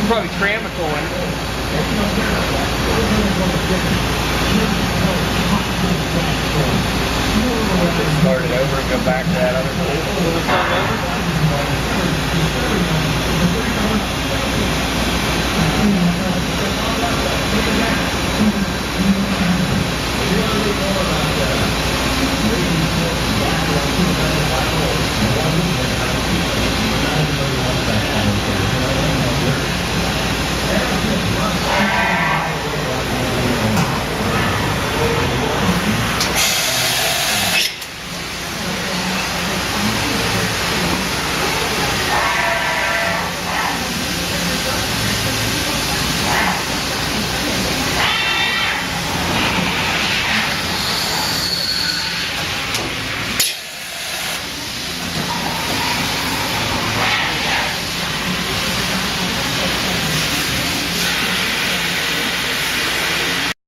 Probably cram a coin. Just start it over and go back to that other one.